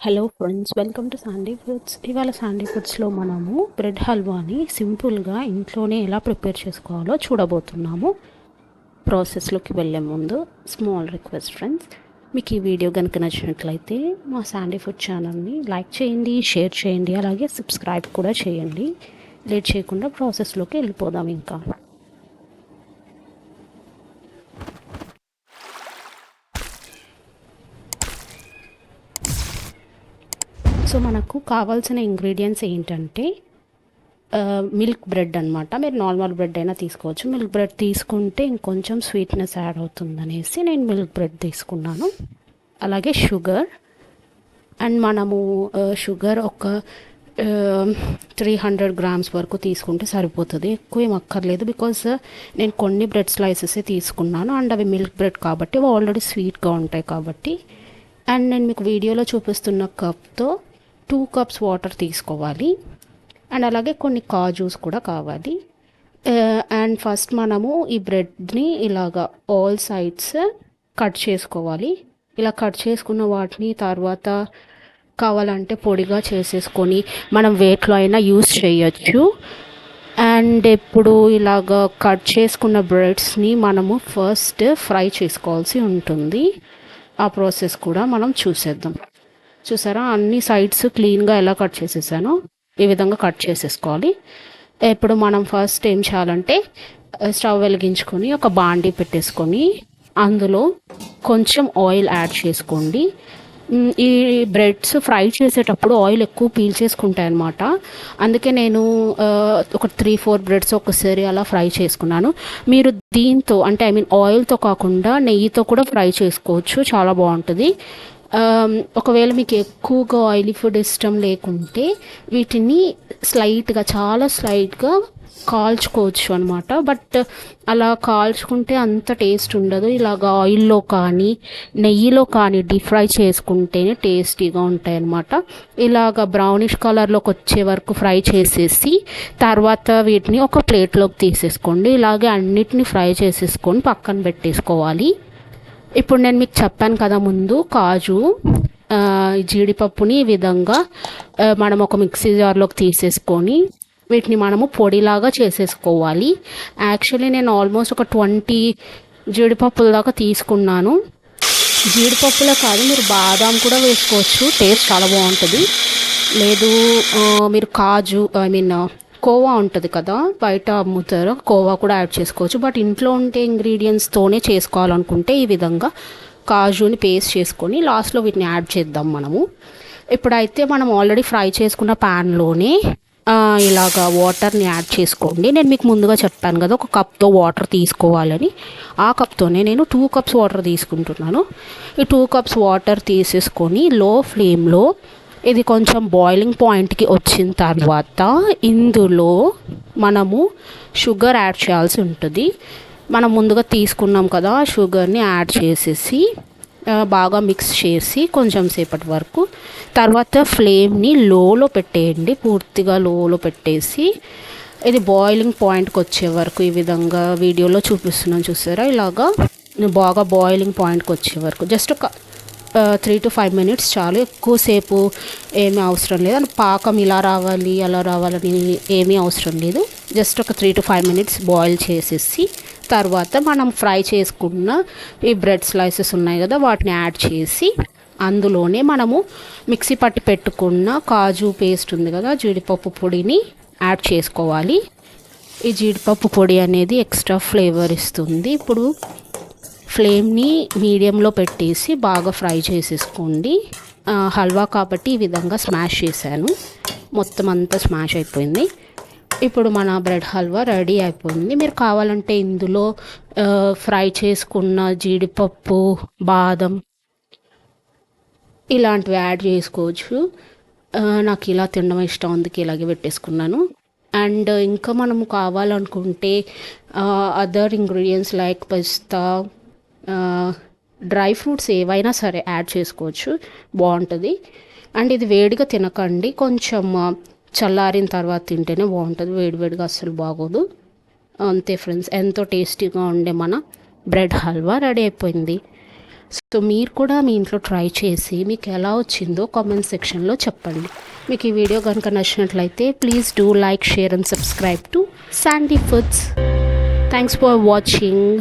Hello friends, welcome to Sandy foods. ఇవాళ Sandy ఫుడ్స్లో మనము bread హల్వాని సింపుల్గా ఇంట్లోనే ఎలా ప్రిపేర్ చేసుకోవాలో చూడబోతున్నాము. ప్రాసెస్లోకి వెళ్ళే ముందు స్మాల్ రిక్వెస్ట్ ఫ్రెండ్స్, మీకు ఈ వీడియో కనుక నచ్చినట్లయితే మా శాండీ ఫుడ్ ఛానల్ని లైక్ చేయండి, షేర్ చేయండి, అలాగే సబ్స్క్రైబ్ కూడా చేయండి. లేట్ చేయకుండా ప్రాసెస్లోకి వెళ్ళిపోదాం. ఇంకా సో మనకు కావాల్సిన ఇంగ్రీడియంట్స్ ఏంటంటే మిల్క్ బ్రెడ్ అనమాట. మీరు నార్మల్ బ్రెడ్ అయినా తీసుకోవచ్చు. మిల్క్ బ్రెడ్ తీసుకుంటే ఇంకొంచెం స్వీట్నెస్ యాడ్ అవుతుందనేసి నేను మిల్క్ బ్రెడ్ తీసుకున్నాను. అలాగే షుగర్, అండ్ మనము షుగర్ ఒక 300 గ్రామ్స్ వరకు తీసుకుంటే సరిపోతుంది. ఎక్కువ ఏం అక్కర్లేదు, బికాజ్ నేను కొన్ని బ్రెడ్ స్లైసెసే తీసుకున్నాను అండ్ అవి మిల్క్ బ్రెడ్ కాబట్టి అవి ఆల్రెడీ స్వీట్గా ఉంటాయి కాబట్టి. అండ్ నేను మీకు వీడియోలో చూపిస్తున్న కప్తో 2 కప్స్ వాటర్ తీసుకోవాలి. అండ్ అలాగే కొన్ని కాజూస్ కూడా కావాలి. అండ్ ఫస్ట్ మనము ఈ బ్రెడ్ని ఇలాగా ఆల్ సైడ్స్ కట్ చేసుకోవాలి. ఇలా కట్ చేసుకున్న వాటిని తర్వాత కావాలంటే పొడిగా చేసేసుకొని మనం వేట్లో అయినా యూస్ చేయొచ్చు. అండ్ ఇప్పుడు ఇలాగ కట్ చేసుకున్న బ్రెడ్స్ని మనము ఫస్ట్ ఫ్రై చేసుకోవాల్సి ఉంటుంది. ఆ ప్రాసెస్ కూడా మనం చూసేద్దాం. చూసారా, అన్ని సైడ్స్ క్లీన్గా ఎలా కట్ చేసేసానో ఈ విధంగా కట్ చేసేసుకోవాలి. ఇప్పుడు మనం ఫస్ట్ ఏం చేయాలంటే స్టవ్ వెలిగించుకొని ఒక బాండీ పెట్టేసుకొని అందులో కొంచెం ఆయిల్ యాడ్ చేసుకోండి. ఈ బ్రెడ్స్ ఫ్రై చేసేటప్పుడు ఆయిల్ ఎక్కువ పీల్చేసుకుంటాయి అన్నమాట. అందుకే నేను ఒక 3-4 బ్రెడ్స్ ఒకసారి అలా ఫ్రై చేసుకున్నాను. మీరు దీంతో అంటే ఆయిల్తో కాకుండా నెయ్యితో కూడా ఫ్రై చేసుకోవచ్చు, చాలా బాగుంటుంది. ఒకవేళ మీకు ఎక్కువగా ఆయిలీ ఫుడ్ ఇష్టం లేకుంటే వీటిని స్లైట్గా, చాలా స్లైట్గా కాల్చుకోవచ్చు అనమాట. బట్ అలా కాల్చుకుంటే అంత టేస్ట్ ఉండదు. ఇలాగ ఆయిల్లో కానీ నెయ్యిలో కానీ డీప్ ఫ్రై చేసుకుంటేనే టేస్టీగా ఉంటాయి అన్నమాట. ఇలాగ బ్రౌనిష్ కలర్లోకి వచ్చే వరకు ఫ్రై చేసేసి తర్వాత వీటిని ఒక ప్లేట్లోకి తీసేసుకోండి. ఇలాగే అన్నిటిని ఫ్రై చేసేసుకొని పక్కన పెట్టేసుకోవాలి. ఇప్పుడు నేను మీకు చెప్పాను కదా ముందు, కాజు జీడిపప్పుని ఈ విధంగా మనం ఒక మిక్సీ జార్లోకి తీసేసుకొని వీటిని మనము పొడిలాగా చేసేసుకోవాలి. యాక్చువల్లీ నేను ఆల్మోస్ట్ ఒక 20 జీడిపప్పుల దాకా తీసుకున్నాను. జీడిపప్పులే కాదు, మీరు బాదాం కూడా వేసుకోవచ్చు, టేస్ట్ చాలా బాగుంటుంది. లేదు మీరు కాజు కోవా ఉంటుంది కదా, బయట అమ్ముతారు, కోవా కూడా యాడ్ చేసుకోవచ్చు. బట్ ఇంట్లో ఉంటే ఇంగ్రీడియంట్స్తోనే చేసుకోవాలనుకుంటే ఈ విధంగా కాజుని పేస్ట్ చేసుకొని లాస్ట్లో వీటిని యాడ్ చేద్దాం మనము. ఇప్పుడైతే మనం ఆల్రెడీ ఫ్రై చేసుకున్న ప్యాన్లోనే ఇలాగా వాటర్ని యాడ్ చేసుకోండి. నేను మీకు ముందుగా చెప్పాను కదా ఒక కప్తో వాటర్ తీసుకోవాలని. ఆ కప్తోనే నేను 2 కప్స్ వాటర్ తీసుకుంటున్నాను. ఈ 2 కప్స్ వాటర్ తీసేసుకొని లో ఫ్లేమ్లో ఇది కొంచెం బాయిలింగ్ పాయింట్కి వచ్చిన తర్వాత ఇందులో మనము షుగర్ యాడ్ చేయాల్సి ఉంటుంది. మనం ముందుగా తీసుకున్నాం కదా, షుగర్ని యాడ్ చేసేసి బాగా మిక్స్ చేసి కొంచెం సేపటి వరకు తర్వాత ఫ్లేమ్ని లోలో పెట్టేయండి. పూర్తిగా లోలో పెట్టేసి ఇది బాయిలింగ్ పాయింట్కి వచ్చే వరకు ఈ విధంగా వీడియోలో చూపిస్తున్నాను, చూసారా, ఇలాగా బాగా బాయిలింగ్ పాయింట్కి వచ్చే వరకు జస్ట్ ఒక 3 to 5 మినిట్స్ చాలు. ఎక్కువసేపు ఏమీ అవసరం లేదు. అని పాకం ఇలా రావాలి అలా రావాలని ఏమీ అవసరం లేదు. జస్ట్ ఒక 3 to 5 మినిట్స్ బాయిల్ చేసేసి తర్వాత మనం ఫ్రై చేసుకున్న ఈ బ్రెడ్ స్లైసెస్ ఉన్నాయి కదా, వాటిని యాడ్ చేసి అందులోనే మనము మిక్సీ పట్టి పెట్టుకున్న కాజు పేస్ట్ ఉంది కదా, జీడిపప్పు పొడిని యాడ్ చేసుకోవాలి. ఈ జీడిపప్పు పొడి అనేది ఎక్స్ట్రా ఫ్లేవర్ ఇస్తుంది. ఇప్పుడు ఫ్లేమ్ని మీడియంలో పెట్టేసి బాగా ఫ్రై చేసేసుకోండి. హల్వా కాబట్టి ఈ విధంగా స్మాష్ చేశాను, మొత్తం అంతా స్మాష్ అయిపోయింది. ఇప్పుడు మన బ్రెడ్ హల్వా రెడీ అయిపోయింది. మీరు కావాలంటే ఇందులో ఫ్రై చేసుకున్న జీడిపప్పు, బాదం ఇలాంటివి యాడ్ చేసుకోవచ్చు. నాకు ఇలా తినడం ఇష్టం, అందుకే ఇలాగే పెట్టేసుకున్నాను. అండ్ ఇంకా మనము కావాలనుకుంటే అదర్ ఇంగ్రీడియంట్స్ లైక్ పిస్తా, డ్రై ఫ్రూట్స్ ఏవైనా సరే యాడ్ చేసుకోవచ్చు, బాగుంటుంది. అండ్ ఇది వేడిగా తినకండి, కొంచెం చల్లారిన తర్వాత తింటేనే బాగుంటుంది. వేడివేడిగా అస్సలు బాగోదు. అంతే ఫ్రెండ్స్, ఎంతో టేస్టీగా ఉండే మన బ్రెడ్ హల్వా రెడీ అయిపోయింది. సో మీరు కూడా మీ ఇంట్లో ట్రై చేసి మీకు ఎలా వచ్చిందో కామెంట్ సెక్షన్లో చెప్పండి. మీకు ఈ వీడియో కనుక నచ్చినట్లయితే please do like, share and subscribe to Sandy foods. Thanks for watching.